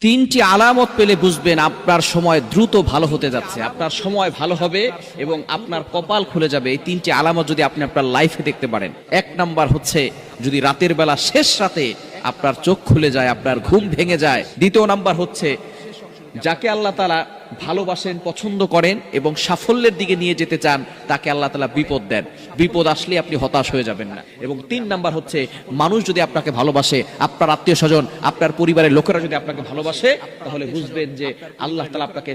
তিনটি আলামত পেলে বুঝবেন আপনার সময় দ্রুত ভালো হতে যাচ্ছে, আপনার সময় ভালো হবে এবং আপনার কপাল খুলে যাবে। এই তিনটি আলামত যদি আপনি আপনার লাইফে দেখতে পারেন, এক নাম্বার হচ্ছে যদি রাতের বেলা শেষ রাতে আপনার চোখ খুলে যায়, আপনার ঘুম ভেঙে যায়। দ্বিতীয় নাম্বার হচ্ছে যাকে আল্লাহ তাআলা ভালোবাসেন, পছন্দ করেন এবং সাফল্যের দিকে নিয়ে যেতে চান, তাকে আল্লাহ তাআলা বিপদ দেন। বিপদ আসলে আপনি হতাশ হয়ে যাবেন না। এবং তিন নাম্বার হচ্ছে মানুষ যদি আপনাকে ভালোবাসে, আপনার আত্মীয় স্বজন, আপনার পরিবারের লোকেরা যদি আপনাকে ভালোবাসে, তাহলে বুঝবেন যে আল্লাহ তাআলা আপনাকে